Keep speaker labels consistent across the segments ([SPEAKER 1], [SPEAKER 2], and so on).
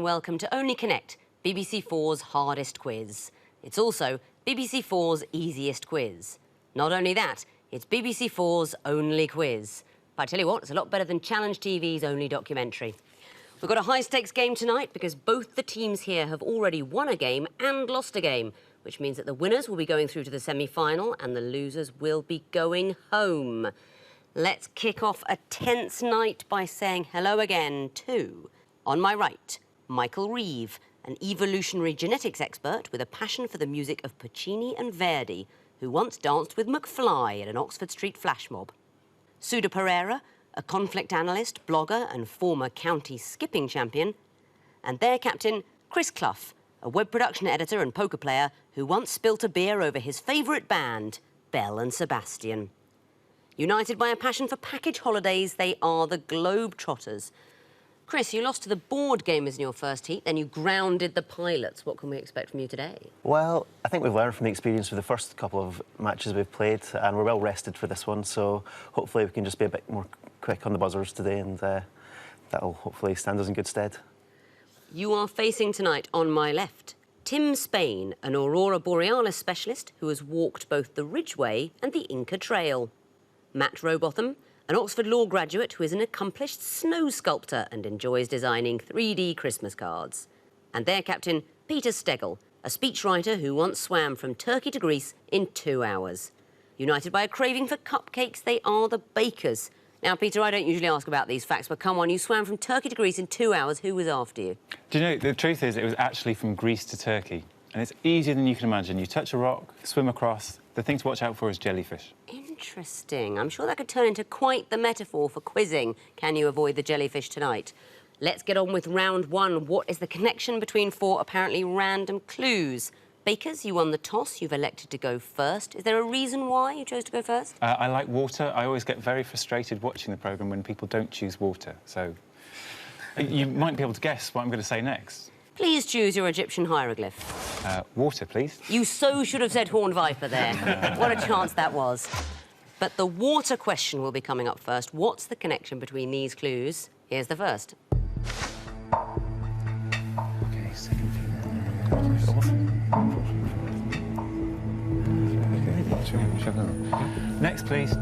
[SPEAKER 1] and welcome to Only Connect, BBC 4's hardest quiz. It's also BBC 4's easiest quiz. Not only that, it's BBC 4's only quiz. But I tell you what, it's a lot better than Challenge TV's only documentary. We've got a high-stakes game tonight because both the teams here have already won a game and lost a game, which means that the winners will be going through to the semi-final and the losers will be going home. Let's kick off a tense night by saying hello again to, on my right, Michael Reeve, an evolutionary genetics expert with a passion for the music of Puccini and Verdi, who once danced with McFly at an Oxford Street flash mob. Suda Pereira, a conflict analyst, blogger and former county skipping champion. And their captain, Chris Clough, a web production editor and poker player who once spilt a beer over his favourite band, Belle and Sebastian. United by a passion for package holidays, they are the Globetrotters. Chris, you lost to the board gamers in your first heat, then you grounded the pilots. What can we expect from you today?
[SPEAKER 2] Well, I think we've learned from the experience of the first couple of matches we've played, and we're well rested for this one, so hopefully we can just be a bit more quick on the buzzers today, and that'll hopefully stand us in good stead.
[SPEAKER 1] You are facing tonight, on my left, Tim Spain, an Aurora Borealis specialist who has walked both the Ridgeway and the Inca Trail. Matt Rowbotham, an Oxford Law graduate who is an accomplished snow sculptor and enjoys designing 3D Christmas cards. And their captain, Peter Stegel, a speechwriter who once swam from Turkey to Greece in 2 hours. United by a craving for cupcakes, they are the Bakers. Now, Peter, I don't usually ask about these facts, but come on, you swam from Turkey to Greece in 2 hours. Who was after you?
[SPEAKER 3] Do you know, the truth is it was actually from Greece to Turkey. And it's easier than you can imagine. You touch a rock, swim across. The thing to watch out for is jellyfish.
[SPEAKER 1] Interesting. I'm sure that could turn into quite the metaphor for quizzing. Can you avoid the jellyfish tonight? Let's get on with round one. What is the connection between 4 apparently random clues? Bakers, you won the toss. You've elected to go first. Is there a reason why you chose to go first?
[SPEAKER 3] I like water. I always get very frustrated watching the programme when people don't choose water. So you might be able to guess what I'm going to say next.
[SPEAKER 1] Please choose your Egyptian hieroglyph.
[SPEAKER 3] Water, please.
[SPEAKER 1] You so should have said horned viper there. What a chance that was. But the water question will be coming up first. What's the connection between these clues? Here's the first.
[SPEAKER 3] OK, second female. Next, please.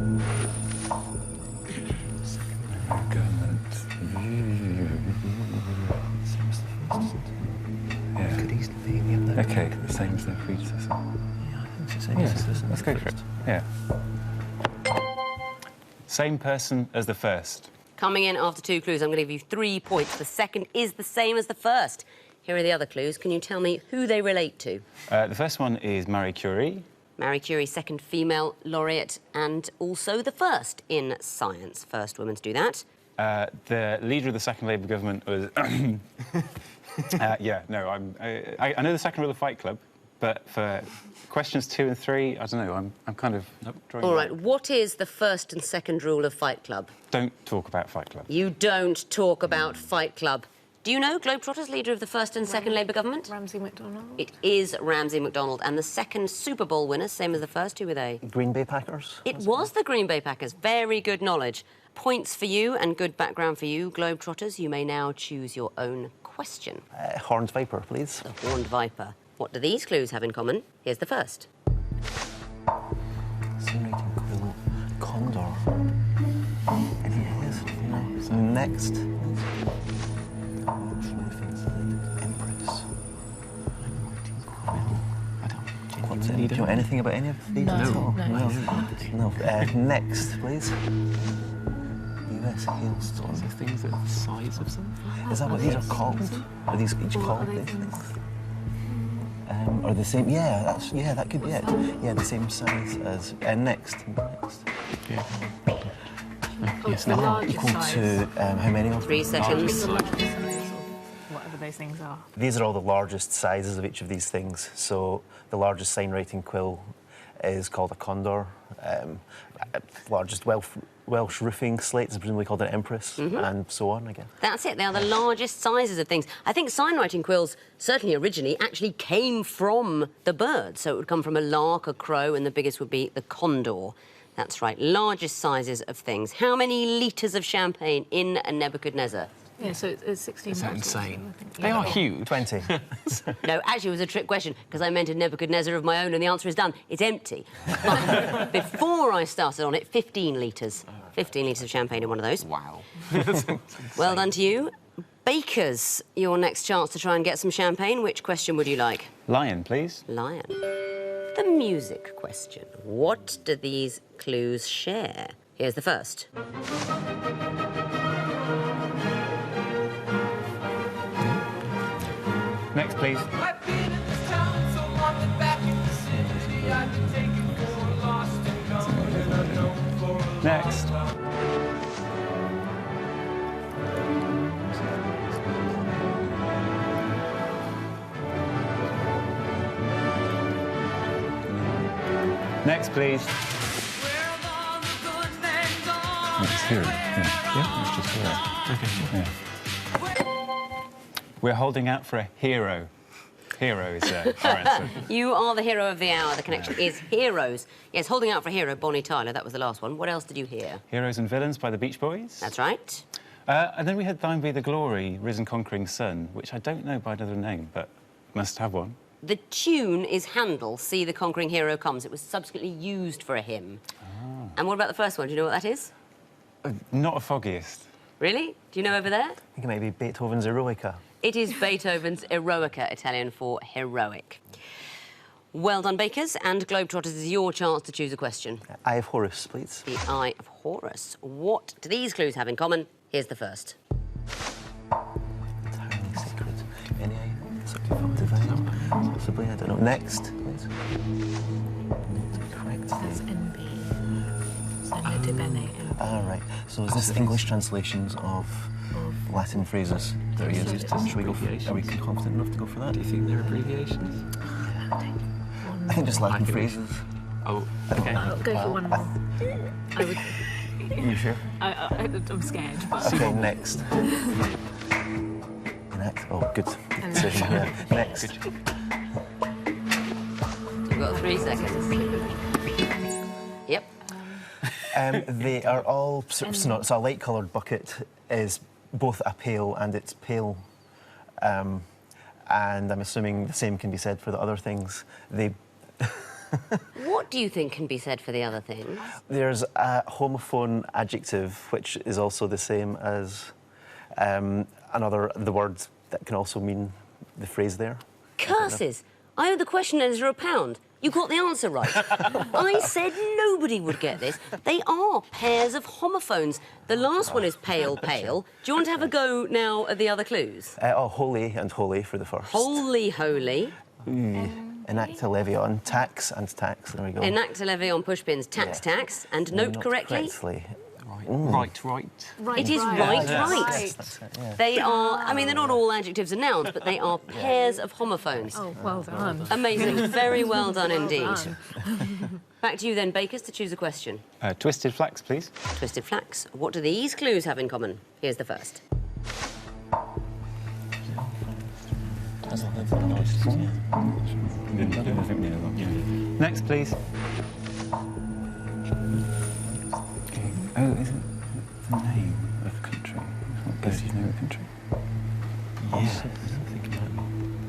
[SPEAKER 3] Yeah. Could easily be the other. OK, the same as their predecessor. Yeah, I think it's the same. Yes, let's go for it. Yeah. Same person as the first.
[SPEAKER 1] Coming in after 2 clues, I'm going to give you 3 points. The second is the same as the first. Here are the other clues. Can you tell me who they relate to?
[SPEAKER 3] The first one is Marie Curie.
[SPEAKER 1] Marie Curie, second female laureate, and also the first in science. First woman to do that.
[SPEAKER 3] The leader of the second Labour government was... yeah, no, I know the second rule of Fight Club, but for questions 2 and 3, I don't know, I'm kind of drawing...
[SPEAKER 1] All right, what is the first and second rule of Fight Club?
[SPEAKER 3] Don't talk about Fight Club.
[SPEAKER 1] You don't talk about Fight Club. Do you know Globetrotters, leader of the first and second Labour government?
[SPEAKER 4] Ramsay MacDonald.
[SPEAKER 1] It is Ramsay MacDonald. And the second Super Bowl winner, same as the first, who were they?
[SPEAKER 2] Green Bay Packers.
[SPEAKER 1] It was the Green Bay Packers. Very good knowledge. Points for you and good background for you, Globetrotters. You may now choose your own question.
[SPEAKER 2] Horned viper, please.
[SPEAKER 1] The horned viper. What do these clues have in common? Here's the first.
[SPEAKER 2] Same rating quill. Condor. Any ideas? No. So next. Empress. Do you know anything about any of these?
[SPEAKER 4] No.
[SPEAKER 2] No. Next, please. US hailstorm.
[SPEAKER 5] Are things that are the size of something?
[SPEAKER 2] Is that what these are called? Are these each called these things? Or the same? Yeah, that could be it. Yeah, the same size as next.
[SPEAKER 5] Yeah.
[SPEAKER 4] Yes, the largest
[SPEAKER 2] Equal
[SPEAKER 4] size.
[SPEAKER 2] to how many of
[SPEAKER 1] 3 seconds.
[SPEAKER 4] Whatever those things are.
[SPEAKER 2] These are all the largest sizes of each of these things. So the largest sign writing quill is called a condor. Largest Welsh roofing slate is presumably called an empress, and so on again.
[SPEAKER 1] That's it. They are the largest sizes of things. I think sign-writing quills, certainly originally, actually came from the bird. So it would come from a lark, a crow, and the biggest would be the condor. That's right, largest sizes of things. How many litres of champagne in a Nebuchadnezzar?
[SPEAKER 4] Yeah, so it's 16
[SPEAKER 5] Is that
[SPEAKER 4] bottles,
[SPEAKER 5] insane?
[SPEAKER 4] I think.
[SPEAKER 3] They are huge.
[SPEAKER 2] 20.
[SPEAKER 1] No, actually, it was a trick question because I meant a Nebuchadnezzar of my own, and the answer is done. It's empty. But before I started on it, 15 litres. 15 litres of champagne in one of those.
[SPEAKER 5] Wow.
[SPEAKER 1] Well done to you. Bakers, your next chance to try and get some champagne. Which question would you like?
[SPEAKER 3] Lion, please.
[SPEAKER 1] Lion. The music question. What do these clues share? Here's the first.
[SPEAKER 3] Next, please.
[SPEAKER 6] I've been in this town so long that back in the city I've been taken for lost and gone and unknown for a long
[SPEAKER 3] Next.
[SPEAKER 6] time.
[SPEAKER 3] Next, please.
[SPEAKER 6] Where have all the good men gone?
[SPEAKER 3] It's here. Yeah, it's just here. Okay. Yeah. We're holding out for a hero. Hero is our answer.
[SPEAKER 1] You are the hero of the hour. The connection is heroes. Yes, holding out for a hero, Bonnie Tyler. That was the last one. What else did you hear?
[SPEAKER 3] Heroes and Villains by the Beach Boys.
[SPEAKER 1] That's right.
[SPEAKER 3] And then we had Thine Be the Glory, Risen Conquering Sun, which I don't know by another name, but must have one.
[SPEAKER 1] The tune is Handel, See the Conquering Hero Comes. It was subsequently used for a hymn. And what about the first one? Do you know what that is?
[SPEAKER 3] Not a foggiest.
[SPEAKER 1] Really? Do you know over there?
[SPEAKER 2] I think it might be Beethoven's Eroica.
[SPEAKER 1] It is Beethoven's Eroica, Italian for heroic. Well done, Bakers, and Globetrotters is your chance to choose a question.
[SPEAKER 2] Eye of Horus, please.
[SPEAKER 1] The Eye of Horus. What do these clues have in common? Here's the first.
[SPEAKER 2] Entirely sacred. Any something divine? Possibly, I don't know. Next, please. Correct.
[SPEAKER 4] That's NB. So Nete Bene.
[SPEAKER 2] Ah, right. So is this English translations of Latin phrases that are used? Should we go for, are we confident enough to go for that?
[SPEAKER 5] Do you think they're abbreviations?
[SPEAKER 2] I think just Latin
[SPEAKER 5] I think-
[SPEAKER 2] phrases.
[SPEAKER 5] Oh, okay.
[SPEAKER 4] I'll go for one more. I would.
[SPEAKER 2] You sure?
[SPEAKER 4] I'm scared, but
[SPEAKER 2] Okay, next. Next. Oh, good decision. Yeah. Next.
[SPEAKER 1] You've got 3 seconds. Yep.
[SPEAKER 2] They are all so a light-coloured bucket is both a pail and it's pale. And I'm assuming the same can be said for the other things.
[SPEAKER 1] What do you think can be said for the other things?
[SPEAKER 2] There's a homophone adjective which is also the same as the word that can also mean the phrase there.
[SPEAKER 1] Curses! I owe the question and £1. You got the answer right. I said nobody would get this. They are pairs of homophones. The last one is pale, pale. Do you want to have a go now at the other clues?
[SPEAKER 2] Holy and holy for the first.
[SPEAKER 1] Holy, holy.
[SPEAKER 2] Enact a levy on tax and tax. There we go.
[SPEAKER 1] Enact a levy on pushpins, tax,
[SPEAKER 2] Yeah.
[SPEAKER 1] tax, and note correctly.
[SPEAKER 5] Right.
[SPEAKER 1] It is right.
[SPEAKER 2] That's it, yeah.
[SPEAKER 1] They are, I mean, they're not all adjectives and nouns, but they are pairs of homophones.
[SPEAKER 4] oh, well done.
[SPEAKER 1] Amazing. Very well done indeed.
[SPEAKER 4] done.
[SPEAKER 1] Back to you then, Bakers, to choose a question.
[SPEAKER 3] Twisted Flax, please.
[SPEAKER 1] Twisted Flax. What do these clues have in common? Here's the first.
[SPEAKER 3] Next, please. Oh, is it the name of the country? What goes to the name of the country? Yeah.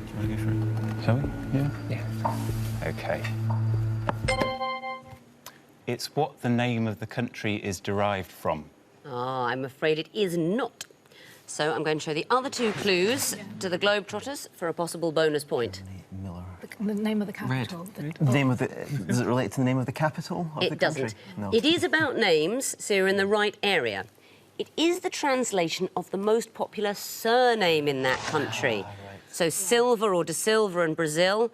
[SPEAKER 3] Shall we go for it? Shall we? Yeah? Yeah. OK. It's what the name of the country is derived from.
[SPEAKER 1] Ah, I'm afraid it is not. So I'm going to show the other 2 clues to the Globetrotters for a possible bonus point.
[SPEAKER 2] Miller.
[SPEAKER 4] The name of the capital.
[SPEAKER 2] The name of the. Does it relate to the name of the capital of the
[SPEAKER 1] It
[SPEAKER 2] country?
[SPEAKER 1] doesn't.
[SPEAKER 2] No.
[SPEAKER 1] It is about names, so you're in the right area. It is the translation of the most popular surname in that country. So Silva or De Silva in Brazil.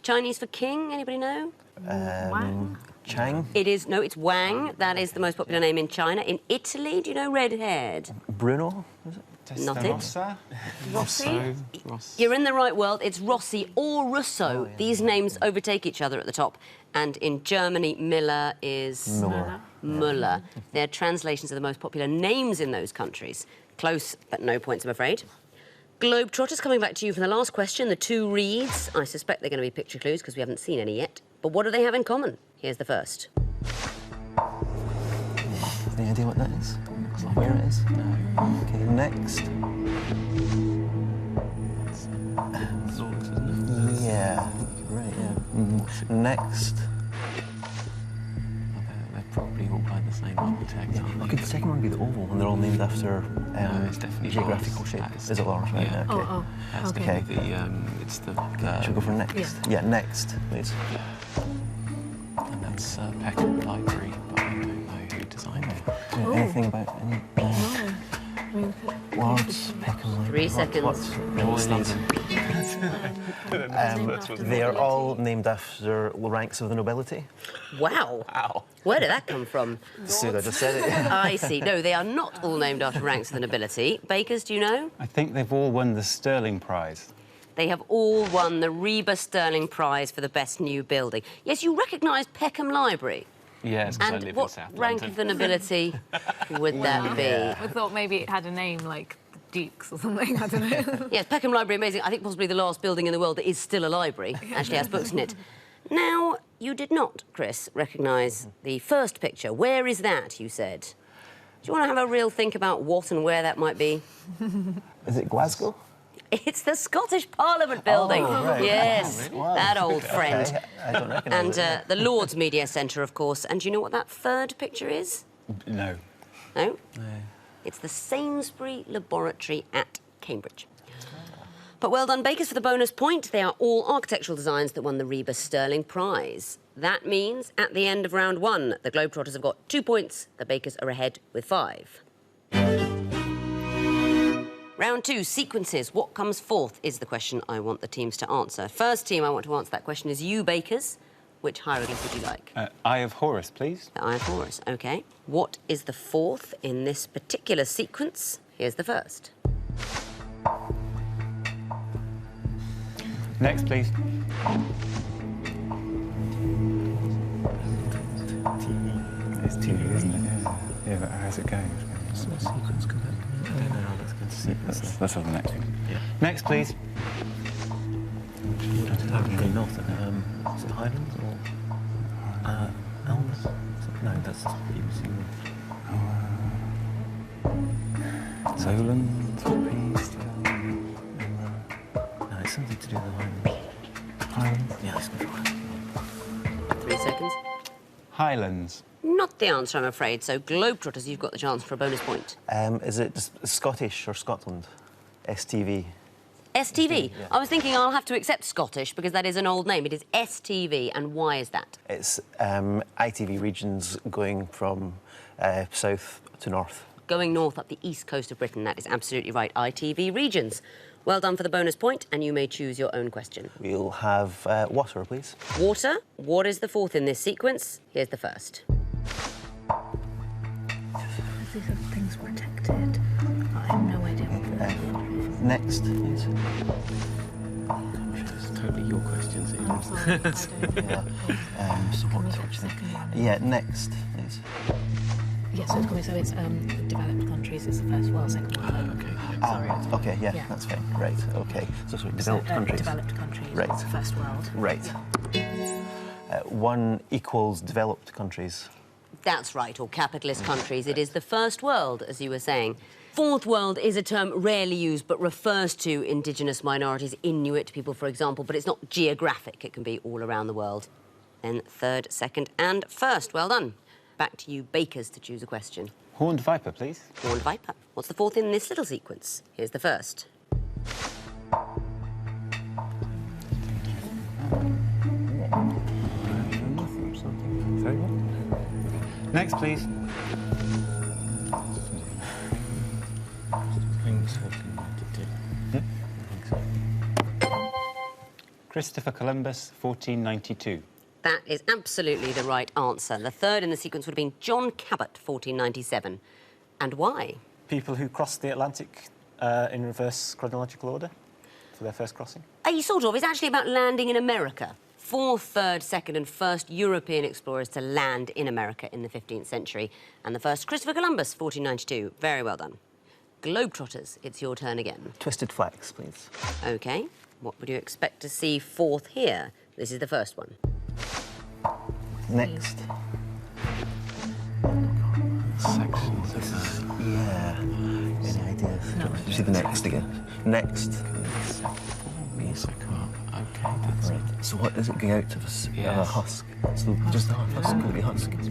[SPEAKER 1] Chinese for king, anybody know?
[SPEAKER 4] Wang.
[SPEAKER 2] Chang.
[SPEAKER 1] It is, no, it's Wang. That is the most popular name in China. In Italy, do you know red-haired?
[SPEAKER 2] Bruno. Is it?
[SPEAKER 1] Not it.
[SPEAKER 3] Testarossa?
[SPEAKER 4] Rossi.
[SPEAKER 1] You're in the right world. It's Rossi or Russo. These names overtake each other at the top. And in Germany, Miller is...
[SPEAKER 2] Miller.
[SPEAKER 1] Muller. They're translations of the most popular names in those countries. Close, but no points, I'm afraid. Globetrotters, coming back to you for the last question. The 2 reads. I suspect they're going to be picture clues because we haven't seen any yet. But what do they have in common? Here's the first.
[SPEAKER 2] They Any idea what that is? Where it is?
[SPEAKER 5] No.
[SPEAKER 2] Okay, next.
[SPEAKER 5] Zords, isn't it?
[SPEAKER 2] Yeah, right, yeah. Next.
[SPEAKER 5] They're probably all by the same architect, aren't they?
[SPEAKER 2] Could the second one be the oval, and they're all named after
[SPEAKER 5] No, it's definitely
[SPEAKER 2] geographical
[SPEAKER 5] Mars.
[SPEAKER 2] shape?
[SPEAKER 5] That is
[SPEAKER 2] Is it Mars? Right,
[SPEAKER 5] yeah.
[SPEAKER 2] okay.
[SPEAKER 5] That's
[SPEAKER 4] Okay.
[SPEAKER 5] definitely it's the...
[SPEAKER 2] Should we go for next?
[SPEAKER 4] Yeah.
[SPEAKER 2] Next, please.
[SPEAKER 5] And that's Peckham Library, but I don't know who designed it.
[SPEAKER 2] Anything about any
[SPEAKER 4] No. I mean,
[SPEAKER 2] Lords, Peckham Library?
[SPEAKER 1] 3 seconds.
[SPEAKER 2] They are all named after ranks of the nobility.
[SPEAKER 1] Wow. Where did that come from?
[SPEAKER 2] Soon I just said it.
[SPEAKER 1] I see. No, they are not all named after ranks of the nobility. Bakers, do you know?
[SPEAKER 3] I think they've all won the Sterling Prize.
[SPEAKER 1] They have all won the Reba Sterling Prize for the best new building. Yes, you recognise Peckham Library.
[SPEAKER 5] Yes, because I
[SPEAKER 1] And
[SPEAKER 5] live in
[SPEAKER 1] what
[SPEAKER 5] South
[SPEAKER 1] rank
[SPEAKER 5] London.
[SPEAKER 1] of the nobility would that be?
[SPEAKER 4] I thought maybe it had a name like the Dukes or something. I don't know.
[SPEAKER 1] Yes, Peckham Library, amazing. I think possibly the last building in the world that is still a library. Actually has books in it. Now, you did not, Chris, recognise the first picture. Where is that, you said? Do you want to have a real think about what and where that might be?
[SPEAKER 2] Is it Glasgow?
[SPEAKER 1] It's the Scottish Parliament building.
[SPEAKER 2] right.
[SPEAKER 1] Yes, that old friend.
[SPEAKER 2] Okay, I don't recognise
[SPEAKER 1] And
[SPEAKER 2] it.
[SPEAKER 1] the Lord's Media Centre, of course. And do you know what that third picture is?
[SPEAKER 3] No.
[SPEAKER 1] No? It's the Sainsbury Laboratory at Cambridge. But well done, Bakers, for the bonus point. They are all architectural designs that won the Reba Sterling Prize. That means, at the end of round 1, the Globetrotters have got 2 points. The Bakers are ahead with 5. Round 2, sequences. What comes fourth is the question I want the teams to answer. First team I want to answer that question is you, Bakers. Which hieroglyph would you like?
[SPEAKER 3] Eye of Horus, please.
[SPEAKER 1] The Eye of Horus, OK. What is the fourth in this particular sequence? Here's the first.
[SPEAKER 3] Next, please. It's TV, isn't it? Yeah, but how's it going?
[SPEAKER 5] Sequence could happen. I don't know how that's going to sequence.
[SPEAKER 3] Let's have the next one. Yeah. Next, please.
[SPEAKER 5] Go north. Is it Highlands or Elms? No, that's BBC.
[SPEAKER 3] Solent, please.
[SPEAKER 5] No, it's something to do with the Highlands.
[SPEAKER 3] Highlands.
[SPEAKER 5] Yeah, let's go for it.
[SPEAKER 1] 3 seconds.
[SPEAKER 3] Highlands.
[SPEAKER 1] Not the answer, I'm afraid. So, Globetrotters, you've got the chance for a bonus point.
[SPEAKER 2] Is it Scottish or Scotland? STV.
[SPEAKER 1] STV. I was thinking I'll have to accept Scottish because that is an old name. It is STV, and why is that?
[SPEAKER 2] It's ITV regions going from south to north.
[SPEAKER 1] Going north up the east coast of Britain, that is absolutely right. ITV regions. Well done for the bonus point, and you may choose your own question.
[SPEAKER 2] We'll have water, please.
[SPEAKER 1] Water. What is the fourth in this sequence? Here's the first.
[SPEAKER 4] These are things protected. I have no idea what they're
[SPEAKER 2] Next, please.
[SPEAKER 5] It's totally your questions. Ian.
[SPEAKER 4] I'm sorry, I don't know.
[SPEAKER 2] Yeah.
[SPEAKER 4] So what was the second one?
[SPEAKER 2] Yeah, next, please.
[SPEAKER 4] Yes, so it's developed countries. It's the first world, second world.
[SPEAKER 5] Okay.
[SPEAKER 2] Sorry. Okay, yeah,
[SPEAKER 4] Yeah.
[SPEAKER 2] that's fine. Right, okay. So, sorry, developed countries.
[SPEAKER 4] Developed countries.
[SPEAKER 2] Right.
[SPEAKER 4] First world.
[SPEAKER 2] Right. 1 equals developed countries.
[SPEAKER 1] That's right, or capitalist countries. It is the first world, as you were saying. Fourth world is a term rarely used, but refers to indigenous minorities, Inuit people, for example, but it's not geographic. It can be all around the world. Then third, second, and first. Well done. Back to you, Bakers, to choose a question.
[SPEAKER 3] Horned Viper, please.
[SPEAKER 1] Horned Viper. What's the fourth in this little sequence? Here's the first.
[SPEAKER 3] Very well. Next, please.
[SPEAKER 5] Springs 1492.
[SPEAKER 3] Yep.
[SPEAKER 5] I think so.
[SPEAKER 3] Christopher Columbus, 1492.
[SPEAKER 1] That is absolutely the right answer. The third in the sequence would have been John Cabot, 1497. And why?
[SPEAKER 7] People who crossed the Atlantic in reverse chronological order for their first crossing?
[SPEAKER 1] Sort of. It's actually about landing in America. Fourth, third, second and first European explorers to land in America in the 15th century. And the first, Christopher Columbus, 1492. Very well done. Globetrotters, it's your turn again.
[SPEAKER 2] Twisted flags, please.
[SPEAKER 1] OK. What would you expect to see fourth here? This is the first one.
[SPEAKER 2] Next.
[SPEAKER 5] Saxon
[SPEAKER 2] Yeah. Any ideas? You see the next again? Next.
[SPEAKER 5] Mesocarp. Okay, that's
[SPEAKER 2] Right. So what is it going out of a husk? So just the husk will be husk. Yeah, do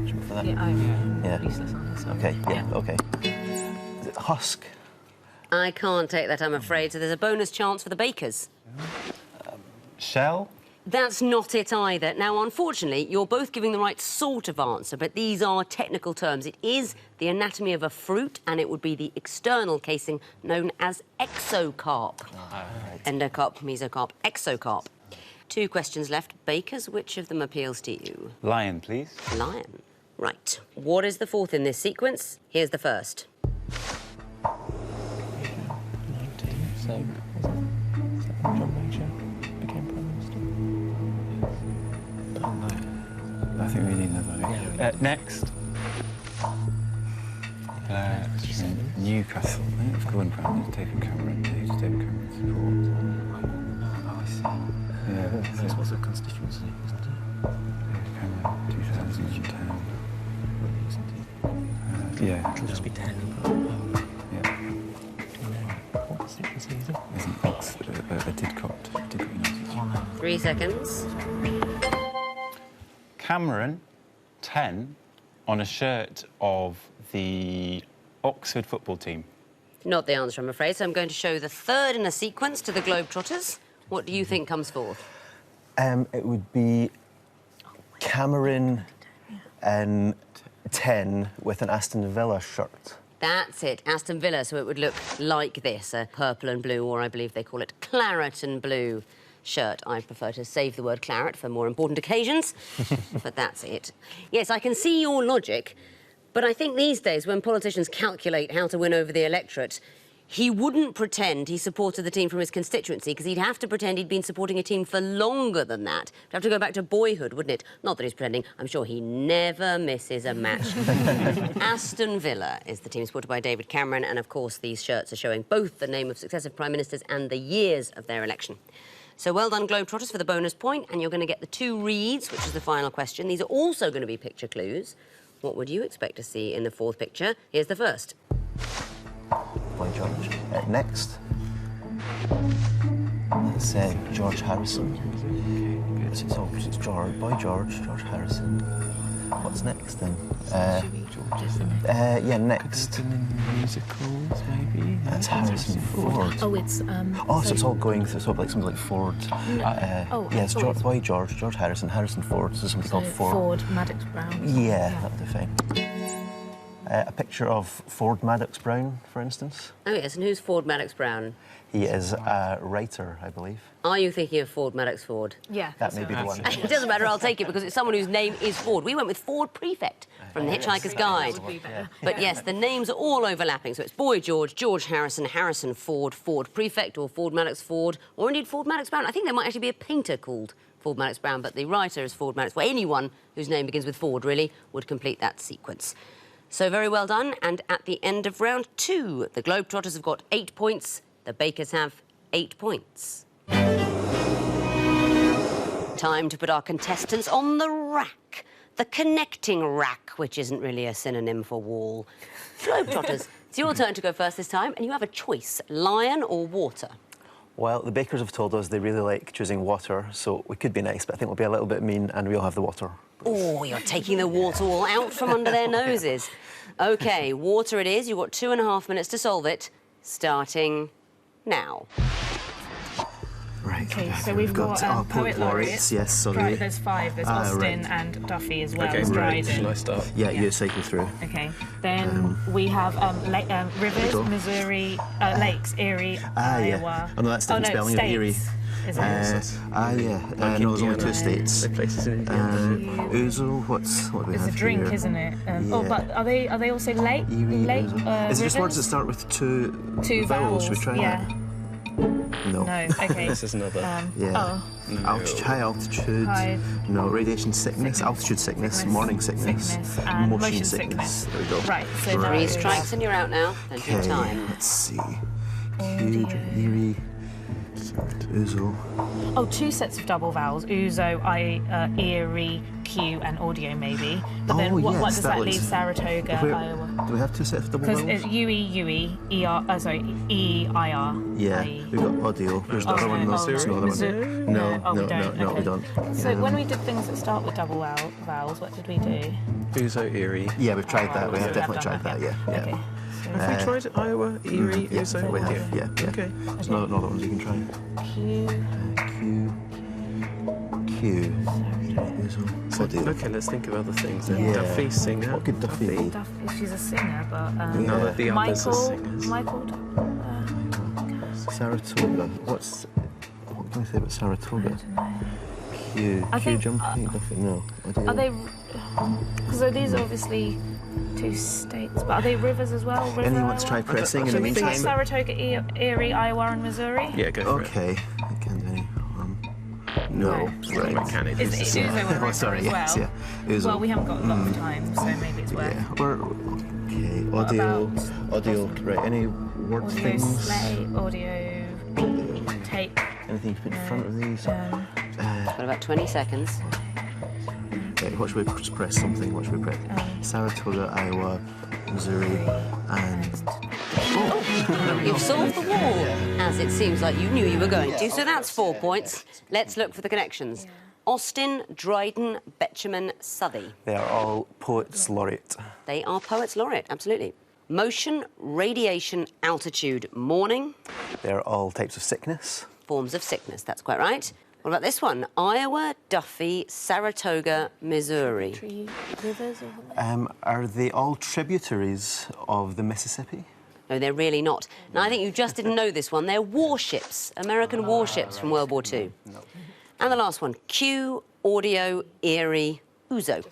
[SPEAKER 2] you for that?
[SPEAKER 4] Yeah, I'm
[SPEAKER 2] Yeah.
[SPEAKER 4] useless on this one.
[SPEAKER 2] Okay, yeah, okay. Is it husk?
[SPEAKER 1] I can't take that, I'm afraid, so there's a bonus chance for the bakers.
[SPEAKER 3] Shell?
[SPEAKER 1] That's not it either. Now, unfortunately, you're both giving the right sort of answer, but these are technical terms. It is the anatomy of a fruit, and it would be the external casing known as exocarp. Endocarp, mesocarp, exocarp. 2 questions left. Bakers, which of them appeals to you?
[SPEAKER 3] Lion, please.
[SPEAKER 1] Lion. Right. What is the 4th in this sequence? Here's the 1st.
[SPEAKER 5] 19. So, John Major became Prime Minister.
[SPEAKER 3] I think we need another one. Next. Newcastle. I think it's Gordon Brown. David Cameron. Who's David Cameron's support?
[SPEAKER 5] Oh, I see.
[SPEAKER 3] Yeah.
[SPEAKER 5] This was a constituency, wasn't it?
[SPEAKER 3] David Cameron, 2010. Yeah.
[SPEAKER 5] It'll just be 10.
[SPEAKER 3] Yeah.
[SPEAKER 5] What constituency is it?
[SPEAKER 3] Isn't Oxford a Didcot United?
[SPEAKER 1] 3 seconds.
[SPEAKER 3] Cameron, 10, on a shirt of the Oxford football team.
[SPEAKER 1] Not the answer, I'm afraid, so I'm going to show the 3rd in a sequence to the Globetrotters. What do you think comes forth?
[SPEAKER 2] It would be Cameron and 10 with an Aston Villa shirt.
[SPEAKER 1] That's it, Aston Villa, so it would look like this, a purple and blue, or I believe they call it claret and blue shirt. I prefer to save the word claret for more important occasions, but that's it. Yes, I can see your logic, but I think these days when politicians calculate how to win over the electorate, he wouldn't pretend he supported the team from his constituency, because he'd have to pretend he'd been supporting a team for longer than that. It'd have to go back to boyhood, wouldn't it? Not that he's pretending. I'm sure he never misses a match. Aston Villa is the team supported by David Cameron, and of course these shirts are showing both the name of successive prime ministers and the years of their election. So well done, Globetrotters, for the bonus point, and you're going to get the 2 reads, which is the final question. These are also going to be picture clues. What would you expect to see in the 4th picture? Here's the 1st.
[SPEAKER 2] Boy George. Next. That's George Harrison. It's George, Boy George Harrison. What's next then? Yeah, next.
[SPEAKER 5] Musicals, maybe?
[SPEAKER 2] That's Harrison Ford.
[SPEAKER 4] Oh, it's...
[SPEAKER 2] Oh, so it's all going through, so like something like Ford. Yeah, it's Boy George Harrison Ford. So something called Ford.
[SPEAKER 4] Maddox Brown.
[SPEAKER 2] Yeah, that would be fine. A picture of Ford Maddox Brown, for instance.
[SPEAKER 1] Oh, yes, and who's Ford Maddox Brown?
[SPEAKER 2] He is a writer, I believe.
[SPEAKER 1] Are you thinking of Ford Maddox Ford?
[SPEAKER 4] Yeah.
[SPEAKER 2] That may be the one.
[SPEAKER 1] It doesn't matter, I'll take it, because it's someone whose name is Ford. We went with Ford Prefect from The Hitchhiker's Guide. But yes, the names are all overlapping, so it's Boy George, George Harrison, Harrison Ford, Ford Prefect, or Ford Maddox Ford, or indeed Ford Maddox Brown. I think there might actually be a painter called Ford Maddox Brown, but the writer is Ford Maddox. Well, anyone whose name begins with Ford, really, would complete that sequence. So very well done, and at the end of round 2, the Globetrotters have got 8 points, the Bakers have 8 points. Time to put our contestants on the rack. The connecting rack, which isn't really a synonym for wall. Globetrotters, it's your turn to go first this time, and you have a choice, lion or water.
[SPEAKER 2] Well, the bakers have told us they really like choosing water, so we could be nice, but I think we'll be a little bit mean and we'll have the water.
[SPEAKER 1] Oh, you're taking the water all out from under their noses. OK, water it is. You've got 2.5 minutes to solve it, starting now.
[SPEAKER 2] Right.
[SPEAKER 4] Okay, so we've got poet laureates.
[SPEAKER 2] Yes, sorry.
[SPEAKER 4] Right, there's 5. There's Austen
[SPEAKER 2] right.
[SPEAKER 4] and Duffy as well
[SPEAKER 5] Okay,
[SPEAKER 4] as
[SPEAKER 5] right.
[SPEAKER 4] Dryden.
[SPEAKER 5] Shall I start?
[SPEAKER 2] Yeah, you cycle through.
[SPEAKER 4] Okay. Then we have rivers,
[SPEAKER 2] go.
[SPEAKER 4] Missouri, lakes, Erie, Iowa.
[SPEAKER 2] Yeah. Oh, no, that's different spelling of
[SPEAKER 4] states,
[SPEAKER 2] Erie.
[SPEAKER 4] isn't it?
[SPEAKER 2] Yeah. No, there's only 2 states.
[SPEAKER 5] They're places in Indiana.
[SPEAKER 2] Ouzo, what do we
[SPEAKER 4] It's
[SPEAKER 2] have
[SPEAKER 4] a drink,
[SPEAKER 2] here?
[SPEAKER 4] isn't it?
[SPEAKER 2] Yeah.
[SPEAKER 4] Oh, but are they also lake?
[SPEAKER 2] Erie,
[SPEAKER 4] Lake?
[SPEAKER 2] Ouzo. Is it just
[SPEAKER 4] rivers?
[SPEAKER 2] words that start with 2
[SPEAKER 4] 2 vowels?
[SPEAKER 2] Should we try
[SPEAKER 4] yeah.
[SPEAKER 2] that? No.
[SPEAKER 4] No. Okay.
[SPEAKER 5] This is another.
[SPEAKER 2] Yeah. High altitude. No, radiation sickness, altitude sickness, morning sickness,
[SPEAKER 4] and
[SPEAKER 2] motion sickness. There we go.
[SPEAKER 4] Right. So
[SPEAKER 1] 3
[SPEAKER 4] those-
[SPEAKER 1] strikes and you're out now. Plenty of time.
[SPEAKER 2] Let's see. Huge, Erie. Ouzo.
[SPEAKER 4] Oh, 2 sets of double vowels: ouzo, Erie, Q, and audio maybe. But then what does that leave? Saratoga, Iowa.
[SPEAKER 2] Do we have 2 sets of double vowels?
[SPEAKER 4] Because it's UE, ER, EIR.
[SPEAKER 2] Yeah, we've got audio. There's the other one. There's no other one. No, we don't.
[SPEAKER 4] So when we did things that start with double vowels, what did we do?
[SPEAKER 5] Ouzo, Erie.
[SPEAKER 2] Yeah, we've tried that. We
[SPEAKER 4] so
[SPEAKER 2] have definitely tried
[SPEAKER 4] done
[SPEAKER 2] that. Yeah.
[SPEAKER 4] Okay.
[SPEAKER 5] Have we tried Iowa, Erie,
[SPEAKER 2] Yeah,
[SPEAKER 5] Ouzo?
[SPEAKER 2] we have. Yeah.
[SPEAKER 5] Okay.
[SPEAKER 2] There's no other ones you can try. Q. Ouzo. Audio.
[SPEAKER 5] Okay, let's think of other things then.
[SPEAKER 2] Yeah.
[SPEAKER 5] Duffy, singer.
[SPEAKER 2] What could Duffy be?
[SPEAKER 4] She's a singer, but
[SPEAKER 5] None of the others are singers.
[SPEAKER 4] Michael.
[SPEAKER 2] Saratoga. What can I say about Saratoga? Q.
[SPEAKER 4] I
[SPEAKER 2] Q
[SPEAKER 4] think,
[SPEAKER 2] jumping. Duffy. No. Audio.
[SPEAKER 4] Are they? Because these are obviously 2 states, but are they rivers as well? River,
[SPEAKER 2] Anyone's
[SPEAKER 4] Iowa?
[SPEAKER 2] tried pressing in the
[SPEAKER 4] Should we try
[SPEAKER 2] meantime?
[SPEAKER 4] Saratoga, Erie, Iowa, and Missouri?
[SPEAKER 5] Yeah, go for it.
[SPEAKER 2] Okay. I can't do any harm. No.
[SPEAKER 5] Right. Mechanic.
[SPEAKER 4] Is it Ouzo a river
[SPEAKER 2] Sorry.
[SPEAKER 4] as
[SPEAKER 2] Yes.
[SPEAKER 4] well?
[SPEAKER 2] Yeah. Ouzo.
[SPEAKER 4] Well, we haven't got a lot of time, so maybe it's worth.
[SPEAKER 2] Yeah. Okay. Audio. Audio. Right. Any word
[SPEAKER 4] Audio
[SPEAKER 2] things?
[SPEAKER 4] sleigh, audio tape.
[SPEAKER 2] Anything you put in front of these?
[SPEAKER 1] Got about 20 seconds.
[SPEAKER 2] Okay, what should we just press something? What should we press? Saratoga, Iowa, Missouri, and...
[SPEAKER 1] You've solved the wall, as it seems like you knew you were going to, so that's 4 points. Let's look for the connections. Austin, Dryden, Betjeman, Southey.
[SPEAKER 2] They are all poets laureate.
[SPEAKER 1] They are poets laureate, absolutely. Motion, radiation, altitude, morning.
[SPEAKER 2] They're all types of sickness.
[SPEAKER 1] Forms of sickness, that's quite right. What about this one? Iowa, Duffy, Saratoga, Missouri.
[SPEAKER 4] Rivers or
[SPEAKER 2] Are they all tributaries of the Mississippi?
[SPEAKER 1] No, they're really not. And I think you just didn't know this one. They're warships, American warships from World War II.
[SPEAKER 2] No.
[SPEAKER 1] And the last one, Q, audio, Erie, ouzo.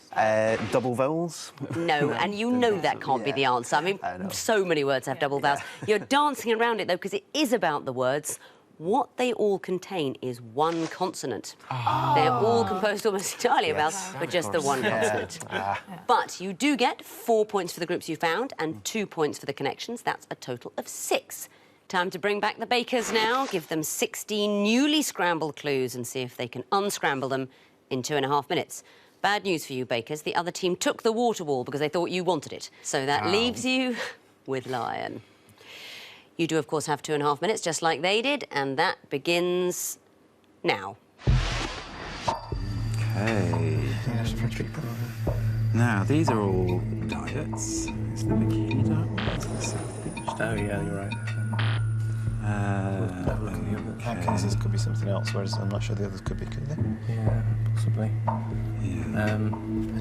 [SPEAKER 2] Double vowels?
[SPEAKER 1] No, and you know that can't be the answer. I mean, so many words have double vowels. You're dancing around it, though, because it is about the words. What they all contain is one consonant. They're all composed almost entirely of vowels, but just the one consonant. But you do get 4 points for the groups you found and 2 points for the connections. That's a total of 6. Time to bring back the bakers now. Give them 16 newly scrambled clues and see if they can unscramble them in 2.5 minutes. Bad news for you, bakers. The other team took the water wall because they thought you wanted it. So that leaves you with Lion. You do, of course, have 2.5 minutes, just like they did, and that begins now.
[SPEAKER 3] Okay. Now, these are all diets. It's the bikini diet. What's the South Beach?
[SPEAKER 5] Oh, yeah, you're right.
[SPEAKER 7] Atkins could be something else, whereas I'm not sure the others could be, could they?
[SPEAKER 5] Yeah, possibly.
[SPEAKER 3] Yeah.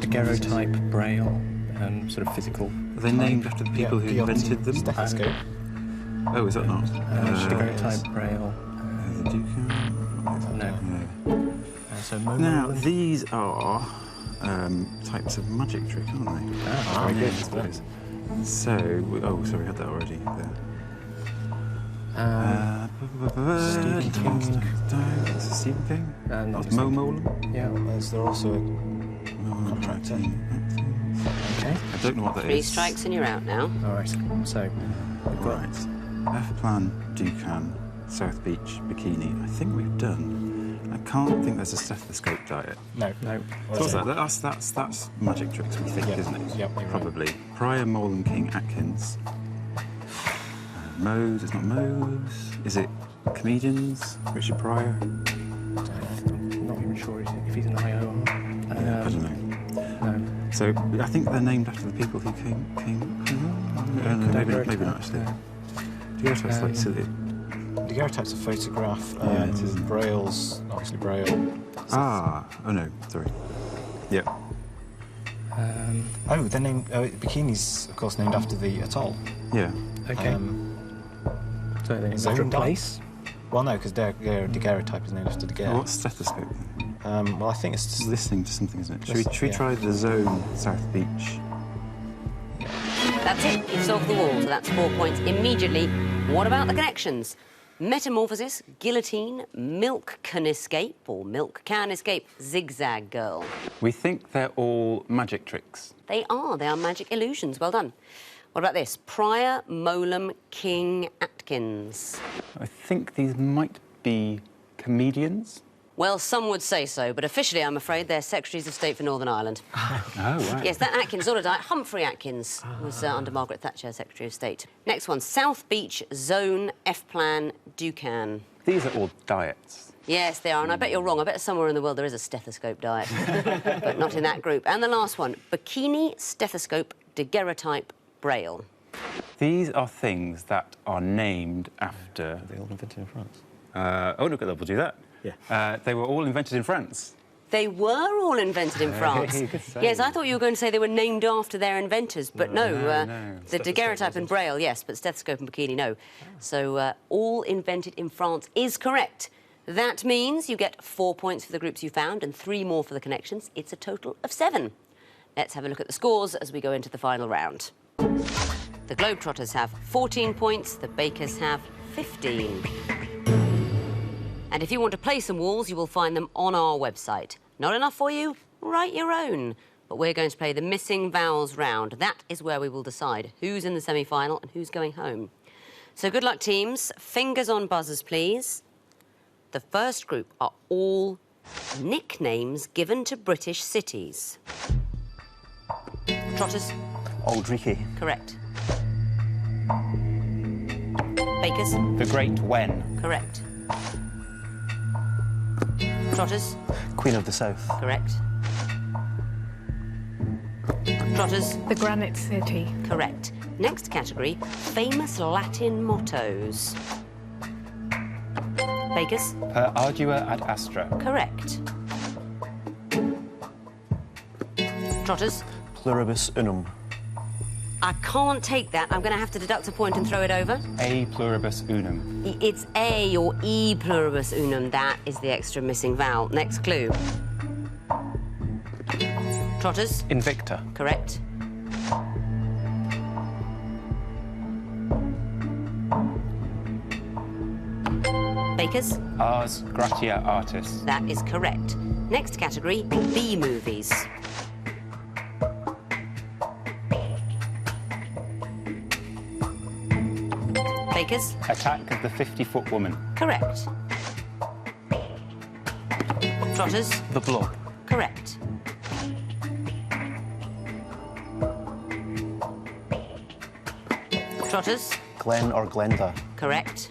[SPEAKER 5] Daguerreotype, Braille, sort of physical.
[SPEAKER 3] Are they named after the people who invented them?
[SPEAKER 7] Stethoscope.
[SPEAKER 3] Oh, is that not?
[SPEAKER 5] Daguerreotype, Braille.
[SPEAKER 3] The Duke?
[SPEAKER 5] No. So
[SPEAKER 3] Now, these are types of magic trick, aren't they?
[SPEAKER 5] Ah, very good.
[SPEAKER 3] I suppose. So, oh, sorry, we had that already. Stephen King?
[SPEAKER 5] Not
[SPEAKER 3] Mo Molan?
[SPEAKER 5] Yeah.
[SPEAKER 7] Is there also a contractor?
[SPEAKER 5] Okay.
[SPEAKER 3] I don't know what that is.
[SPEAKER 1] 3 strikes and you're out now.
[SPEAKER 5] All right. So we've got
[SPEAKER 3] Right. F-Plan, Ducan, South Beach, Bikini. I think we've done. I can't think there's a stethoscope diet.
[SPEAKER 7] No.
[SPEAKER 3] What's that? That's magic tricks, we think, isn't it?
[SPEAKER 7] Yep, you're right.
[SPEAKER 3] Probably. Pryor, Molan, King, Atkins. Mose, it's not Mose. Is it comedians? Richard Pryor?
[SPEAKER 5] I'm not even sure if he's an IO.
[SPEAKER 3] I don't know.
[SPEAKER 5] No.
[SPEAKER 3] So I think they're named after the people who came. Maybe not actually. Daguerreotype's like silly.
[SPEAKER 7] Daguerreotype's a photograph.
[SPEAKER 3] Yeah, it is.
[SPEAKER 7] Braille's obviously Braille.
[SPEAKER 3] Oh no, sorry. Yeah.
[SPEAKER 7] They're named. Bikini's, of course, named after the atoll.
[SPEAKER 3] Yeah.
[SPEAKER 5] Okay. So then it's after a
[SPEAKER 7] Zone
[SPEAKER 5] place.
[SPEAKER 7] Well, no, because daguerreotype is named after Daguerre.
[SPEAKER 3] What's stethoscope then?
[SPEAKER 7] Well, I think it's just
[SPEAKER 3] Listening to something, isn't it? Should we
[SPEAKER 7] Yeah.
[SPEAKER 3] try the zone, South Beach?
[SPEAKER 1] That's it. You've solved the wall, so that's 4 points immediately. What about the connections? Metamorphosis, guillotine, milk can escape, or milk can escape, zigzag girl.
[SPEAKER 3] We think they're all magic tricks.
[SPEAKER 1] They are magic illusions. Well done. What about this? Pryor, Molam, King, Atkins.
[SPEAKER 3] I think these might be comedians?
[SPEAKER 1] Well, some would say so, but officially, I'm afraid, they're Secretaries of State for Northern Ireland.
[SPEAKER 3] Oh, right.
[SPEAKER 1] Yes, that Atkins order diet. Humphrey Atkins was under Margaret Thatcher, Secretary of State. Next one, South Beach, Zone, F-Plan, Ducan.
[SPEAKER 3] These are all diets.
[SPEAKER 1] Yes, they are, and I bet you're wrong. I bet somewhere in the world there is a stethoscope diet, but not in that group. And the last one, Bikini, Stethoscope, Daguerreotype, Braille.
[SPEAKER 3] These are things that are named after...
[SPEAKER 7] They all invented in France.
[SPEAKER 3] oh, look at that, we'll do that.
[SPEAKER 7] Yeah.
[SPEAKER 3] They were all invented in France.
[SPEAKER 1] They were all invented in France.
[SPEAKER 3] Good save.
[SPEAKER 1] Yes, I thought you were going to say they were named after their inventors, but no.
[SPEAKER 3] no.
[SPEAKER 1] The daguerreotype and braille, yes, but stethoscope and bikini, no. So all invented in France is correct. That means you get 4 points for the groups you found and 3 more for the connections. It's a total of 7. Let's have a look at the scores as we go into the final round. The Globetrotters have 14 points, the Bakers have 15. And if you want to play some walls, you will find them on our website. Not enough for you? Write your own. But we're going to play the missing vowels round. That is where we will decide who's in the semi-final and who's going home. So good luck, teams. Fingers on buzzers, please. The first group are all nicknames given to British cities. Trotters?
[SPEAKER 2] Aldrich.
[SPEAKER 1] Correct. Bakers?
[SPEAKER 3] The Great Wen.
[SPEAKER 1] Correct. Trotters?
[SPEAKER 2] Queen of the South.
[SPEAKER 1] Correct. Trotters?
[SPEAKER 4] The Granite City.
[SPEAKER 1] Correct. Next category, famous Latin mottos. Bakers?
[SPEAKER 3] Per ardua ad astra.
[SPEAKER 1] Correct. Trotters?
[SPEAKER 2] Pluribus unum.
[SPEAKER 1] I can't take that. I'm going to have to deduct a point and throw it over.
[SPEAKER 3] A pluribus unum.
[SPEAKER 1] It's A or E pluribus unum. That is the extra missing vowel. Next clue. Trotters?
[SPEAKER 3] Invicta.
[SPEAKER 1] Correct. Bakers?
[SPEAKER 3] Ars gratia artis.
[SPEAKER 1] That is correct. Next category, B movies. Bakers?
[SPEAKER 3] Attack of the 50-foot woman.
[SPEAKER 1] Correct. Trotters?
[SPEAKER 5] The Blob.
[SPEAKER 1] Correct. Trotters?
[SPEAKER 2] Glen or Glenda.
[SPEAKER 1] Correct.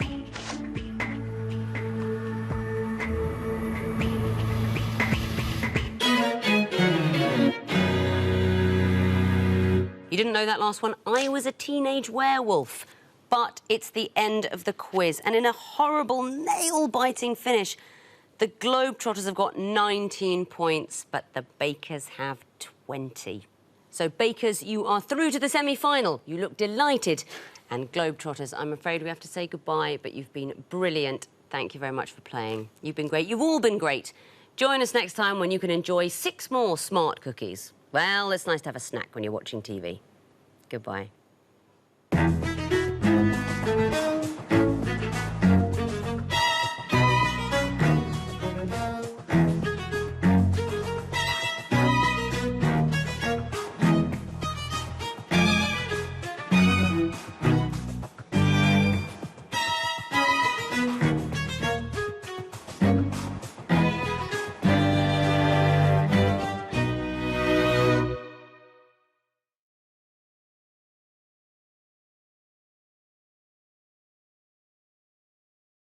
[SPEAKER 1] You didn't know that last one? I was a teenage werewolf. But it's the end of the quiz, and in a horrible, nail-biting finish, the Globetrotters have got 19 points, but the Bakers have 20. So, Bakers, you are through to the semi-final. You look delighted. And Globetrotters, I'm afraid we have to say goodbye, but you've been brilliant. Thank you very much for playing. You've been great. You've all been great. Join us next time when you can enjoy 6 more smart cookies. Well, it's nice to have a snack when you're watching TV. Goodbye.